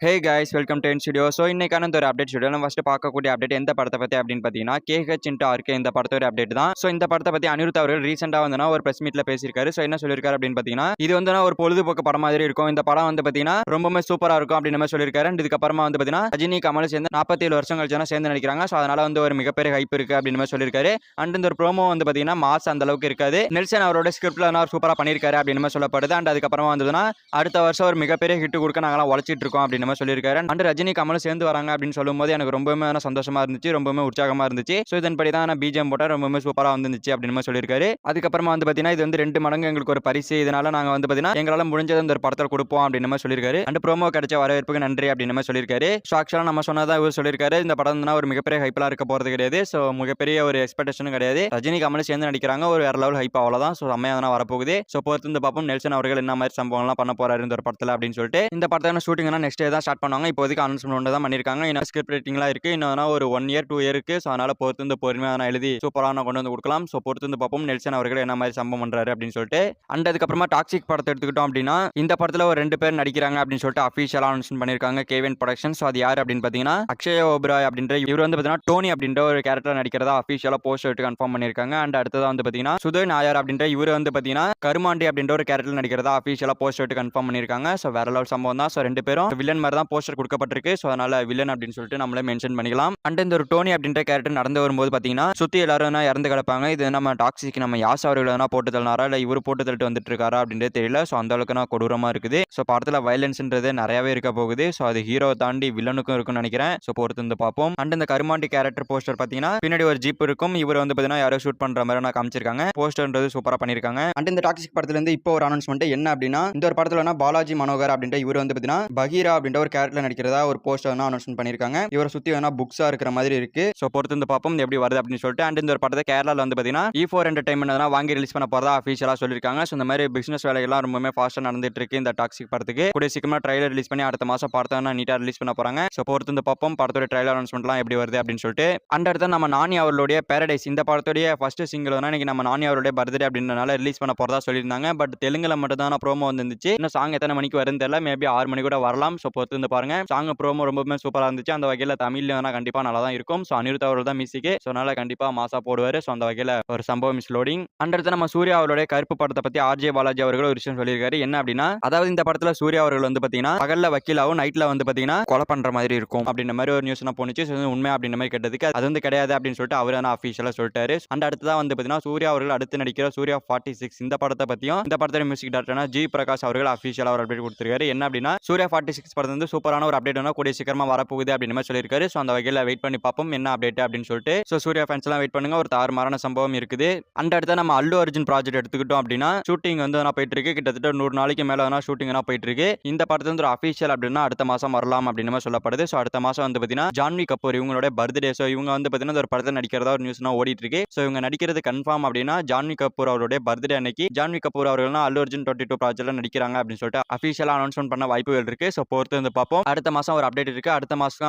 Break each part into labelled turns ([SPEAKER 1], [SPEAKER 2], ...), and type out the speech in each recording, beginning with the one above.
[SPEAKER 1] Hey guys welcome to studio. So இன்னைக்கான ஒரு update studio நம்ம ஃபர்ஸ்ட் பார்க்கக்கூடிய அப்டேட் எந்த படத்தை பற்றி அப்படின்னு பார்த்தீங்கன்னா கேஹெச் இன்ட்டு ஆர்கே இந்த படத்தோட அப்டேட் தான். ஸோ இந்த படத்தை பற்றி அனிருத் அவர்கள் ரீசெண்டாக வந்து ஒரு பிரஸ் மீட்ல பேசியிருக்காரு. ஸோ என்ன சொல்லியிருக்காரு அப்படின்னு பார்த்தீங்கன்னா இது வந்து ஒரு பொழுதுபோக்கு படம் மாதிரி இருக்கும். இந்த படம் வந்து பார்த்தீங்கன்னா ரொம்பவே சூப்பராக இருக்கும் அப்படின்னு மாதிரி சொல்லியிருக்காரு. அண்ட் இதுக்கப்புறமா வந்து பார்த்தீங்கன்னா ரஜினி கமல் சேர்ந்து 47 வருஷம் கழிச்சு சேர்ந்து நடிக்கிறாங்க. ஸோ அதனால வந்து ஒரு மிகப்பெரிய ஹைப் இருக்கு அப்படின்னு மாதிரி சொல்லியிருக்காரு. அண்ட் இந்த ஒரு ப்ரோமோ வந்து பார்த்தீங்கன்னா மாஸ் அந்த அளவுக்கு இருக்காது. நெல்சன் அவரோட ஸ்கிரிப்ட்ல சூப்பராக பண்ணியிருக்காரு அப்படின்னு மாதிரி சொல்லப்படுது. அண்ட் அதுக்கப்புறமா வந்ததுன்னா அடுத்த வருஷம் ஒரு மிகப்பெரிய ஹிட் கொடுக்க நாங்களாம் உழைச்சிட்டு இருக்கோம் அப்படின்னு மாதிரி சொல்லியிருக்காரு. அண்ட் ரஜினி கமலும் சேர்ந்து வராங்க அப்படின்னு சொல்லும்போது எனக்கு ரொம்பவே சந்தோஷமா இருந்துச்சு, ரொம்பவே உற்சாகமா இருந்துச்சு. ஸோ இதன்படி தான் நான் பிஜிஎம் போட்டா ரொம்பவே சூப்பரா வந்துச்சு அப்படின்னு சொல்லியிருக்காரு. அதுக்கப்புறமா வந்து பார்த்தீங்கன்னா இது வந்து 2 மடங்கு எங்களுக்கு ஒரு பரிசு, இதனால நாங்க வந்து பார்த்தீங்கன்னா எங்களால் முடிஞ்சது இந்த ஒரு படத்தில் கொடுப்போம் அப்படின்னு மாதிரி சொல்லியிருக்காரு. அண்ட் ப்ரோமோ கிடைச்ச வரவேற்புக்கு நன்றி அப்படின்னு மாதிரி சொல்லியிருக்காரு. ஸோ ஆக்சுவலாக நம்ம சொன்னதான் இவர் சொல்லியிருக்காரு. இந்த படம் ஒரு மிகப்பெரிய ஹைப்லாம் இருக்க போறது கிடையாது. ஸோ மிகப்பெரிய ஒரு எக்ஸ்பெக்டேஷனும் கிடையாது. ரஜினி கமலும் சேர்ந்து நடிக்கிறாங்க, ஒரு வேற லெவல் ஹைப் அவ்வளோதான். ஸோ செம்மையாக தான் வரப்போகுது. ஸோ பொறுத்து இந்த பார்ப்போம் நெல்சன் அவர்கள் என்ன மாதிரி சம்பவம்லாம் பண்ண போறாரு இந்த ஒரு படத்தில் அப்படின்னு சொல்லிட்டு. இந்த படத்தை ஷூட்டிங்னா நெக்ஸ்ட் டே தான் ஸ்டார்ட் பண்ணுவாங்க. இப்போதைக்கு அனௌன்ஸ்மெண்ட் ஒன்று தான் பண்ணியிருக்காங்க. இன்னும் ஸ்கிரிப்ட் ரைட்டிங்லாம் இருக்கு. இன்னும் ஒரு 1 இயர் 2 இயர் இருக்கு. ஸோ அதனால பொறுத்து இந்த பொறுமையாக எழுதி சூப்பரான கொண்டு வந்து கொடுக்கலாம். ஸோ பொறுத்து இந்த பார்ப்போம் நெல்சன் அவர்கள் என்ன மாதிரி சம்பவம் பண்றாரு அப்படின்னு சொல்லிட்டு. அண்ட் அதுக்கப்புறமா டாக்ஸிக் படத்தை எடுத்துக்கிட்டோம் அப்படின்னா இந்த படத்தில் ஒரு 2 பேர் நடிக்கிறாங்க அப்படின்னு சொல்லிட்டு அஃபிஷியலாக அனௌன்ஸ்மெண்ட் பண்ணியிருக்காங்க கேவின் ப்ரொடக்ஷன். ஸோ அது யார் அப்படின்னு பார்த்தீங்கன்னா அக்ஷய் ஓபராய் அப்படின்ற இவர் வந்து பார்த்தீங்கன்னா டோனி அப்படின்ற ஒரு கேரக்டர் நடிக்கிறதா அஃபிஷியலாக போஸ்டர் எடுத்து கன்ஃபார்ம் பண்ணியிருக்காங்க. அண்ட் அடுத்ததாக வந்து பார்த்தீங்கன்னா சுதய் நாயர் அப்படின்ற இவர் வந்து பார்த்தீங்கன்னா கருமாண்டி அப்படின்ற ஒரு கேரக்டர் நடிக்கிறதா அஃபிஷியலாக போஸ்டர் எடுத்து கன்ஃபார்ம் பண்ணியிருக்காங்க. ஸோ வேற லெவல் சம்பவம் தான். ஸோ 2 பேரும் வில்லன் மாதிரி தான் போஸ்டர் கொடுக்கப்பட்டிருக்கு. ஸோ அதனால வில்லன் அப்படின்னு சொல்லிட்டு நம்மளே மென்ஷன் பண்ணிக்கலாம். அண்ட் இந்த ஒரு டோனி அப்படின்ற கேரக்டர் நடந்து வரும்போது பார்த்தீங்கன்னா சுற்றி எல்லாரும் இறந்து கிடப்பாங்க. இது நம்ம டாக்ஸிக் நம்ம யாஸ் அவர்கள் போட்டு தள்ளினாரா இல்லை இவர் போட்டு தள்ளிட்டு வந்துட்டு இருக்காரா அப்படின்றே தெரியல. ஸோ அந்த அளவுக்கு கொடூரமாக இருக்குது. ஸோ படத்தில் வயலன்ஸ்ன்றது நிறையவே இருக்க போகுது. ஸோ அது ஹீரோ தாண்டி வில்லனுக்கும் இருக்கும்னு நினைக்கிறேன். ஸோ பொறுத்து வந்து பார்ப்போம். அண்ட் இந்த கருமாண்டி கேரக்டர் போஸ்டர் பார்த்தீங்கன்னா பின்னாடி ஒரு ஜீப் இருக்கும். இவர் வந்து பார்த்தீங்கன்னா யாரோ ஷூட் பண்ற மாதிரி நான் காமிச்சிருக்காங்க. போஸ்டர்ன்றது சூப்பராக பண்ணியிருக்காங்க. அண்ட் இந்த டாக்ஸிக் படத்துல இருந்து இப்போ ஒரு அனௌன்ஸ்மெண்ட் என்ன அப்படின்னா இந்த ஒரு படத்துல பாலாஜி மனோகர் அப்படின்ற இவர் வந்து பார்த்தீங்கன்னா பகீரா அப்படின்ற ஒரு கேரக்டர் நடிக்கிறதா ஒரு போஸ்டர் அனௌன்ஸ்மெண்ட் பண்ணியிருக்காங்க. இவரை சுற்றி புக்ஸா இருக்கிற மாதிரி இருக்கு. சோ பொறுத்து வந்து பாப்போம் எப்படி வருது அப்படின்னு சொல்லிட்டு. அண்ட் இந்த ஒரு படத்தை கேரளால வந்து பாத்தீங்கன்னா E4 என்டர்டைன்மெண்ட் வாங்கி ரிலீஸ் பண்ண போறதா அஃபிஷியலா சொல்லிருக்காங்க. சோ இந்த மாதிரி பிசினஸ் வேலைகள்லாம் ரொம்பவே ஃபாஸ்டா நடந்துட்டு இருக்கு இந்த டாக்ஸிக் படத்துக்கு. கூடிய சீக்கிரமா ட்ரைலர் ரிலீஸ் பண்ணி அடுத்த மாசம் படத்தை நீட்டா ரிலீஸ் பண்ண போறாங்க. சோ பொறுத்து வந்து பாப்போம் படத்தோட ட்ரைலர் அனௌன்ஸ்மெண்ட்லாம் எப்படி வருது அப்படின்னு சொல்லிட்டு. அண்ட் அடுத்து நம்ம நானி அவர்களுடைய பாரடைஸ் இந்த படத்தோடைய ஃபர்ஸ்ட் சிங்கிள் தான் இன்னைக்கு நம்ம நானி அவருடைய பர்த்டே அப்படின்றனால ரிலீஸ் பண்ண போறதா சொல்லியிருந்தாங்க. பட் தெலுங்குல மட்டும் தான் ப்ரோமோ வந்துச்சு. இன்னும் சாங் எத்தனை மணிக்கு வருதுன்னு தெரியல. மேபி 6 மணி கூட வரலாம். சோ பொறுத்து வந்து பாருங்க. சாங் ப்ரோமோ ரொம்பவே சூப்பரா இருந்துச்சு. அந்த வகையில தமிழ்ல கண்டிப்பா நல்லா தான் இருக்கும். ஸோ அனிருத் அவர்கள் தான் மியூசிக். ஸோ அதனால கண்டிப்பா மாசா போடுவாரு. ஸோ அந்த வகையில் ஒரு சம்பவம் இஸ் லோடிங். அண்ட் அடுத்து நம்ம சூர்யா அவருடைய கருப்பு படத்தை பத்தி ஆர்ஜே பாலாஜி அவர்கள் ஒரு விஷயம் சொல்லியிருக்காரு. என்ன அப்படின்னா அதாவது இந்த படத்துல சூர்யா அவர்கள் வந்து பாத்தீங்கன்னா பகல்ல வக்கீலாவும் நைட்ல வந்து பாத்தீங்கன்னா கொலை பண்ற மாதிரி இருக்கும் அப்படின்ற மாதிரி ஒரு நியூஸ் போனுச்சு. உண்மை அப்படின்ற மாதிரி கேட்டதுக்கு அது வந்து கிடையாது அப்படின்னு சொல்லிட்டு அவர் அஃபிஷியலா சொல்லிட்டாரு. அண்ட் அடுத்ததான் வந்து பாத்தீங்கன்னா சூர்யா அவர்கள் அடுத்து நடிக்கிற சூர்யா 46 இந்த படத்தை பத்தியும் இந்த படத்தோட மியூசிக் டைரக்டர் ஜி பிரகாஷ் அவர்கள் அஃபிஷியலா ஒரு அப்டேட் கொடுத்திருக்காரு. என்ன அப்படின்னா சூர்யா 46 படத்துல வந்து சூப்பரான ஒரு அப்டேட் கூடிய சீக்கிரமா வரப்போகுது அப்படின்னு மாதிரி சொல்லியிருக்காரு. ஸோ அந்த வகையில் வெயிட் பண்ணி பார்ப்போம் என்ன அப்டேட் அப்படின்னு சொல்லிட்டு. ஸோ சூர்யா ஃபேன்ஸ் எல்லாம் வெயிட் பண்ணுங்க. ஒரு தாறுமாறான சம்பவம் இருக்குது. அண்ட் அடுத்த நம்ம அல்லு அர்ஜுன் ப்ராஜெக்ட் எடுத்துக்கிட்டோம் அப்படின்னா ஷூட்டிங் வந்து போயிட்டு இருக்கு. கிட்டத்தட்ட 100 நாளைக்கு மேல ஷூட்டிங் போயிட்டு இருக்கு. இந்த படத்துல வந்து ஒரு அஃபிஷியல் அப்படின்னா அடுத்த மாசம் வரலாம் அப்படின்னு சொல்லப்படுது. ஸோ அடுத்த மாசம் வந்து பாத்தீங்கன்னா ஜான்வி கபூர் இவங்களோட பர்த்டே. ஸோ இவங்க வந்து பாத்தீங்கன்னா ஒரு படத்தை நடிக்கிறதா ஒரு நியூஸ் ஓடிட்டு இருக்கு. ஸோ இவங்க நடிக்கிறது கன்ஃபார்ம் அப்படின்னா ஜான்வி கபூர் அவருடைய பர்த்டே அன்னைக்கு ஜான்வி கபூர் அவர்கள் அல்லு அர்ஜுன் 22 ப்ராஜெக்ட்ல நடிக்கிறாங்க அப்படின்னு சொல்லிட்டு அஃபிஷியலா அனௌன்ஸ்மெண்ட் பண்ண வாய்ப்புகள் இருக்கு. ஸோ பொறுத்து வந்து பார்ப்போம். அடுத்த மாசம் ஒரு அப்டேட் இருக்கு. அடுத்த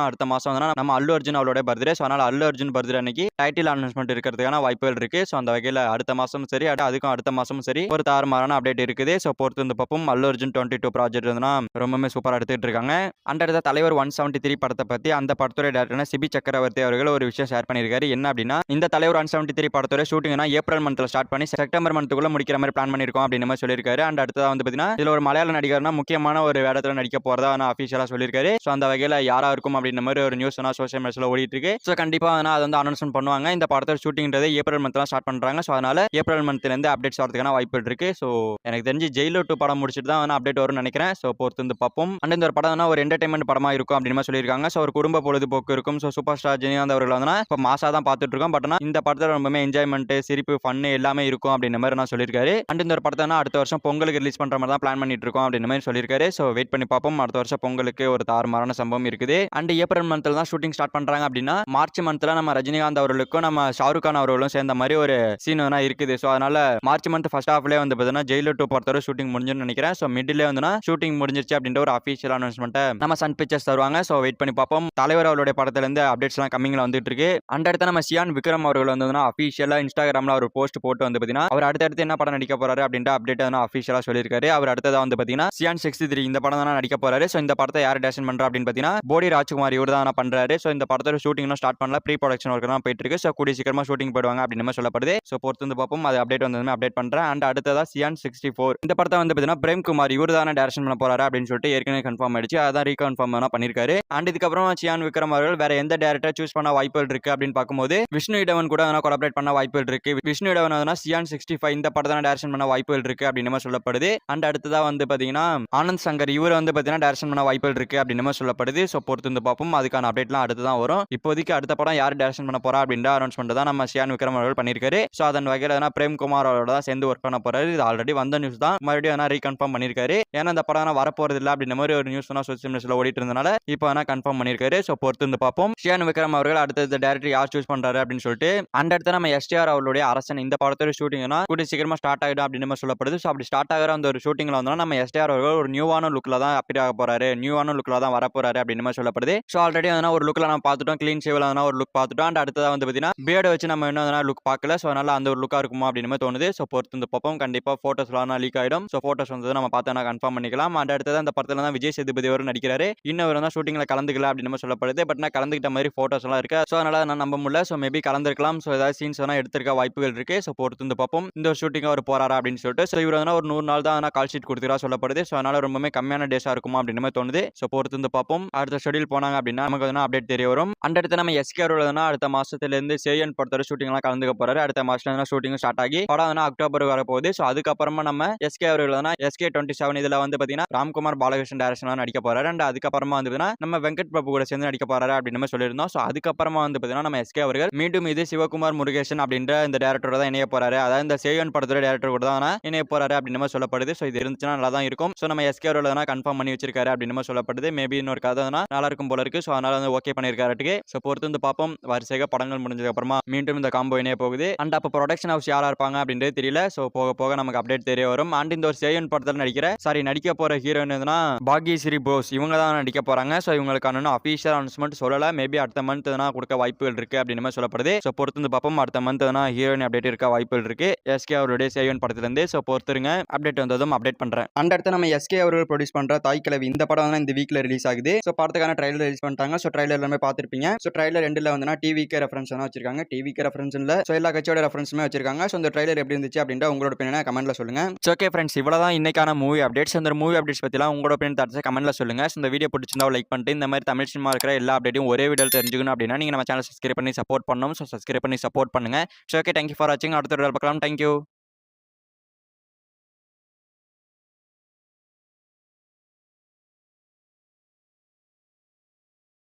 [SPEAKER 1] மாசம் வந்து நம்ம அல்லு அர்ஜுன் அவரோட பர்த்டே. ஸோ அதனால அல்லு அர்ஜுன் பர்த்டே அன்னைக்கு டைட்டில் அனௌன்ஸ்மெண்ட் இருக்கிறதுக்கான வாய்ப்புகள் இருக்கு. ஸோ அந்த வகையில் அடுத்த மாசமும் சரி அதுக்கும் அடுத்த மாசமும் சரி ஒரு தாறுமாறான அப்டேட் இருக்குது. ஸோ பொறுத்து வந்து பார்ப்போம். அல்லு அர்ஜுன் 22 ப்ராஜெக்ட் வந்து ரொம்பவே சூப்பராக எடுத்துட்டு இருக்காங்க. அண்ட் அடுத்த தலைவர் 173 படத்தை பத்தி அந்த படத்தோட டேரக்டர் சிபி சக்கரவர்த்தி அவர்கள் ஒரு விஷயம் ஷேர் பண்ணியிருக்காரு. என்ன அப்படின்னா இந்த தலைவர் 173 படத்தோட ஷூட்டிங் ஏப்ரல் மந்த்ல ஸ்டார்ட் பண்ணி செப்டம்பர் மந்த்துக்குள்ள முடிக்கிற மாதிரி பிளான் பண்ணிருக்கோம் அப்படின்னு மாதிரி சொல்லியிருக்காரு. அண்ட் அடுத்ததா வந்து பாத்தீங்கன்னா இதுல ஒரு மலையாள நடிகர்னா முக்கியமான ஒரு வேடத்துல நடிக்க போறதா அஃபிஷியலா சொல்லியிருக்காரு. ஸோ அந்த வகையில் யாரா இருக்கும் அப்படின்ற மாதிரி ஒரு நியூஸ் சோசியல் மீடியால ஓடிட்டு இருக்கு. ஸோ கண்டிப்பா அதை வந்து அனௌன்ஸ்மெண்ட் பண்ணுவாங்க. இந்த படத்தோட ஷூட்டிங்ன்றது ஏப்ரல் மந்த்ல ஸ்டார்ட் பண்றாங்க. ஸோ அதனால ஏப்ரல் மந்த்ல இருந்து அப்டேட்ஸ் வரதுக்கான வாய்ப்புகள் இருக்கு. ஸோ எனக்கு தெரிஞ்சு ஜெயிலர் 2 படம் முடிச்சிட்டு தான் அப்டேட் வரும்னு நினைக்கிறேன். ஸோ பொறுத்து வந்து பார்ப்போம். அண்ட் இந்த ஒரு படம் ஒரு என்டர்டைன்மெண்ட் படமா இருக்கும் அப்படின்னு மாதிரி சொல்லியிருக்காங்க. ஸோ ஒரு குடும்ப பொழுதுபோக்கு இருக்கும். ஸோ சூப்பர் ஸ்டார் ஜெனிகாந்த் அவர்கள் வந்து இப்போ மாசா தான் பார்த்துட்டு இருக்கோம். பட் இந்த படத்தில் ரொம்பவே என்ஜாய்மெண்ட் சிரிப்பு ஃபன்னு எல்லாமே இருக்கும் அப்படின்ற மாதிரி நான் சொல்லியிருக்காரு. அண்ட் இந்த ஒரு படத்தை அடுத்த வருஷம் பொங்கலுக்கு ரிலீஸ் பண்ற மாதிரி தான் பிளான் பண்ணிட்டு இருக்கோம் அப்படின்ற மாதிரி சொல்லியிருக்காரு. ஸோ வெயிட் பண்ணி பார்ப்போம். அடுத்த வருஷம் பொங்கலுக்கு ஒரு தாறுமாறான சம்பவம் இருக்குது. அண்ட் ஏப்ரல் மந்த்ல தான் ஷூட்டிங் ஸ்டார்ட் பண்றாங்க அப்படின்னா மார்ச் மந்த்ல நம்ம ரஜினிகாந்த் அவர்களுக்கும் நம்ம ஷாருக் கான் அவர்களும் சேர்ந்த மாதிரி ஒரு சீன் இருக்குது. ஸோ அதனால மார்ச் மந்த் ஃபர்ஸ்ட் ஹாஃப்லேயே வந்து பார்த்தீங்கன்னா ஜெயிலர் 2 பொறுத்தவரை ஷூட்டிங் முடிஞ்சுன்னு நினைக்கிறேன். ஸோ மிடில் வந்து ஷூட்டிங் முடிஞ்சிருச்சு அப்படின்ற ஒரு அஃபிஷியல் அனௌன்ஸ்மெண்ட் நம்ம சன் பிக்சர்ஸ் தருவாங்க. ஸோ வெயிட் பண்ணி பார்ப்போம். தலைவர் அவருடைய படத்துல இருந்து அப்டேட்ஸ் எல்லாம் கம்மிங்ல வந்துட்டு இருக்கு. அண்ட் அடுத்து நம்ம சியான் விக்ரம் அவர்கள் வந்து அஃபிஷியலா இன்ஸ்டாகிராம்ல ஒரு போஸ்ட் போட்டு வந்து பார்த்தீங்கன்னா அவர் அடுத்தடுத்து என்ன படம் நடிக்க போறாரு அப்படின்ற அப்டேட் அஃபிஷியலா சொல்லியிருக்காரு. அவர் அடுத்ததா வந்து பார்த்தீங்கன்னா சியான் 63 இந்த படம் தான் நடிக்க போறாரு. ஸோ இந்த படத்தை யார் டைரக்ஷன் பண்றா அப்படின்னு பார்த்தீங்கன்னா போடி ராஜ்குமார் இவர் தான் பண்றாரு. ஸோ இந்த படத்தோட ஷூட்டிங் ஸ்டார்ட் பண்ணல, ப்ரீ ப்ரொடக்ஷன் ஒர்க் தான் போயிட்டு இருக்கு. ஸோ கூடிய சீக்கிரமா ஷூட்டிங் போயிடுவாங்க அப்படின்னு சொல்லப்படுது. ஸோ பொறுத்து வந்து பார்ப்போம். அது அப்டேட் வந்ததுமே அப்டேட் பண்றேன். அண்ட் அடுத்ததா சியான் 64 இந்த படத்தை வந்து பார்த்தீங்கன்னா பிரேம்குமார் இவர் தானே டைரக்ஷன் பண்ண போறாரு அப்படின்னு சொல்லிட்டு ஏற்கனவே கன்ஃபார்ம் ஆயிடுச்சு. அதான் ரீகன்ஃபார்ம் பண்ணிருக்காரு. அண்ட் இதுக்கப்புறம் சியான் விக்ரம் அவர்கள் வேற எந்த டைரக்டர் சூஸ் பண்ண வாய்ப்புகள் இருக்கு அப்படின்னு பார்க்கும்போது விஷ்ணு இடவன் கூட கொலாபரேட் பண்ண வாய்ப்புகள் இருக்கு. விஷ்ணு இடவன் சியான் 65 இந்த படத்தை டைரக்ஷன் பண்ண வாய்ப்புகள் இருக்கு அப்படின்னு சொல்லப்படுது. அண்ட் அடுத்ததா வந்து பார்த்தீங்கன்னா ஆனந்த் சங்கர் இவர் வந்து பார்த்தீங்கன்னா டைரக்ஷன் பண்ண வாய்ப்புகள் இருக்கு அப்படின்னு சொல்லப்படுது. ஸோ பொறுத்து வந்து பார்ப்போம். அதுக்கான அப்டேட்லாம் அடுத்து தான் வரும். இப்போதைக்கு அடுத்த படம் யார் டைரக்ஷன் பண்ண போறா அப்படின்ற அனௌன்ஸ்மெண்ட் தான் நம்ம சியான் விக்ரம் அவர்கள் பண்ணிருக்காரு. ஸோ அதன் வகையில் பிரேம்குமார் அவரோட தான் சேர்ந்து ஒர்க் பண்ண போறாரு. இது ஆல்ரெடி வந்த நியூஸ் தான், மறுபடியும் ரீகன்ஃபார்ம் பண்ணிருக்காரு. ஏன்னா இந்த படம் வரப்போறது இல்லை அப்படின்ற மாதிரி ஒரு நியூஸ் சோசியல் மீடியால ஓடிட்டு இருந்தனால இப்போ கன்ஃபார்ம் பண்ணிருக்காரு. ஸோ பொறுத்து வந்து பார்ப்போம் சியான் விக்ரம் அவர்கள் அடுத்த டைரக்டர் யார் சூஸ் பண்றாரு அப்படின்னு சொல்லிட்டு. அண்ட் அடுத்து நம்ம எஸ்டிஆர் அவருடைய அரசன் இந்த படத்தோட ஷூட்டிங்னா கூடிய சீக்கிரமா ஸ்டார்ட் ஆகிடும் அப்படின்னு சொல்லப்படுது. ஸோ அப்படி ஸ்டார்ட் ஆகிற அந்த ஒரு ஷூட்டிங்ல வந்தோம்னா நம்ம எஸ்டிஆர் அவர்கள் ஒரு நியூவான லுக்ல தான் அப்பியர் ஆக போறாரு, நியூவான லுக்ல தான் வர போறாரு அப்படின்னு சொல்லப்படுது. ஸோ ஆல்ரெடி ஒரு லுக்ல நம்ம பார்த்துட்டோம், கிளீன் ஷேவ்ல ஒரு லுக் பார்த்துட்டோம். அண்ட் அடுத்ததா வந்து பார்த்தீங்கன்னா பியர்டை வச்சு நம்ம இன்னும் லுக் பார்க்கல. ஸோ அதனால அந்த ஒரு லுக்கா இருக்குமா அப்படின்னு தோணுது. ஸோ பொறுத்து வந்து பார்ப்போம். கண்டிப்பா போட்டோஸ்லாம் லீக் ஆயிடும். ஸோ போட்டோஸ் வந்து நம்ம பார்த்து கன்ஃபார்ம் பண்ணிக்கலாம். அண்ட் அடுத்தது அந்த படத்துல தான் விஜய் சேதுபதி அவர் நடிக்கிறாரு. இன்னொரு தான் ஷூட்டிங்ல கலந்துக்கல அப்படின்னு சொல்லப்படுது. பட் நான் கலந்துக்கிட்ட மாதிரி போட்டோஸ் எல்லாம் இருக்கு. ஸோ அதனால நான் நம்ப முடியல. ஸோ மேபி கலந்துருக்கலாம். ஸோ ஏதாவது சீன்ஸ் எடுத்திருக்க வாய்ப்புகள் இருக்கு. ஸோ பொறுத்து வந்து பார்ப்போம் இந்த ஒரு ஷூட்டிங் அவர் போறாரா அப்படின்னு சொல்லிட்டு. ஸோ இவர் ஒரு 100 நாள் தான் கால் ஷீட் கொடுத்துறா சொல்லப்படுது. ஸோ அதனால ரொம்பவே கம்மியான டேஸா இருக்குமா அப்படின்னு மாதிரி தோணுது. ஸோ பொறுத்து வந்து பார்ப்போம். அடுத்த ஷெட்யூல் போனாங்க அப்படின்னா நமக்கு அப்டேட் தெரிய வரும். அண்ட் அடுத்து நம்ம எஸ்கே அடுத்த மாசத்துல இருந்து சேயன் படத்தோட ஷூட்டிங் எல்லாம் கலந்துக்க போறாரு. அடுத்த மாசத்துல ஷூட்டிங் ஸ்டார்ட் ஆகி படம் அக்டோபர் வர போகுது. ஸோ அதுக்கப்புறமா நம்ம எஸ்கே அவர்கள் எஸ்கே 27 இதுல வந்து பாத்தீங்கன்னா ராம்குமார் பாலகிருஷ்ணன் டைரக்ஷன் நடிக்க போறாரு. அண்ட் அதுக்கப்புறமா வந்து நம்ம வெங்கட் பிரபு கூட சேர்ந்து நடிக்க போறாரு அப்படின்னு சொல்லியிருந்தோம். ஸோ அதுக்கப்புறமா வந்து பாத்தீங்கன்னா நம்ம எஸ்கே அவர்கள் மீண்டும் இது சிவகுமார் முருகேசன் அப்படின்ற இந்த டேரக்டரோட தான் இணைய போறாரு. அதாவது இந்த சேயன் படத்தோட டேரக்டர் கூட தான் இணைய போறாரு அப்படின்னு சொல்லப்படுது. ஸோ இது இருந்துச்சுன்னா நல்லா தான் இருக்கும். ஸோ நம்ம எஸ்கே அவர்கள் கன்ஃபார்ம் பண்ணி வச்சிருக்காரு அப்படின்னு சொல்லப்படுது. மேபி இன்னொரு கதை நல்லா இருக்கும் போல இருக்கு. ஸோ அதனால ஓகே பண்ணிருக்காரு. ஸோ பொறுத்து வந்து பார்ப்போம். வரிசையாக படங்கள் முடிஞ்சதுக்கு அப்புறமா மீண்டும் இந்த காம்போ இணைய போகுது. அண்ட் அப்போ ப்ரொடக்ஷன் ஹவுஸ் யாரா இருப்பாங்க அப்படின்றது தெரியல. ஸோ போக போக நமக்கு அப்டேட் தெரிய வரும். அண்ட் இந்த ஒரு சேயன் படத்தில் நடிக்க போற ஹீரோயின் பாக்யஸ்ரீ போஸ் இவங்க தான் நடிக்க போறாங்க. ஸோ இவங்களுக்கான அஃபீஷியல் அனௌன்ஸ்மெண்ட் சொல்லல. மேபி அடுத்த மந்த் கொடுக்க வாய்ப்புகள் இருக்கு அப்படின்னு சொல்லப்படுது. ஸோ பொறுத்து வந்து பார்ப்போம். அடுத்த மந்த் ஹீரோயின் அப்டேட் இருக்க வாய்ப்புகள் இருக்கு எஸ்கே அவருடைய சேயன் படத்திலிருந்து. ஸோ பொறுத்துருங்க, அப்டேட் வந்ததும் அப்டேட் பண்றேன். அண்ட் அடுத்து நம்ம எஸ்கே அவர்கள் ப்ரொடியூஸ் பண்ற தாய் கிழவி இந்த படம் இந்த வீக்ல ரிலீஸ் ஆகுது. ஸோ படத்துக்கான ட்ரைலர் ரிலீஸ் பண்ணிட்டாங்க. ஸோ ட்ரைலர் எல்லாமே பார்த்திருப்பீங்க. ஸோ ட்ரைலர் எண்டில் டிவிக்கு ரெஃபரன்ஸ் வச்சிருக்காங்க. டிவிக்கு ரெஃபரன்ஸ் இல்ல, ஸோ எல்லா கட்சியோட ரெஃபரன்ஸுமே வச்சிருக்காங்க. ஸோ இந்த ட்ரைலர் எப்படி இருந்துச்சு அப்படின்ற உங்களோட ஒப்பீனியனை கமெண்ட்ல சொல்லுங்க. ஸோ ஓகே ஃப்ரெண்ட்ஸ், இவ்வளவுதான் இன்னைக்கான மூவி அப்டேட்ஸ். அந்த மூவி அப்டேட்ஸ் பத்திலாம் உங்களோட ஒப்பீனியன் தாட்ஸ் கமெண்ட்ல சொல்லுங்க. ஸோ இந்த வீடியோ பிடிச்சிருந்தா லைக் பண்ணிட்டு இந்த மாதிரி தமிழ் சினிமா இருக்கிற எல்லா அப்டேட்டையும் ஒரே வீடியோவில் தெரிஞ்சுக்கணும் அப்படின்னா நீங்க நம்ம சேனல் சப்ஸ்கிரைப் பண்ணி சப்போர்ட் பண்ணணும். ஸோ சப்ஸ்கிரைப் பண்ணி சப்போர்ட் பண்ணுங்க. ஸோ ஓகே, தேங்க்யூ ஃபார் வாட்சிங். அடுத்த வீடியோவில் பார்க்கலாம். தேங்க்யூ.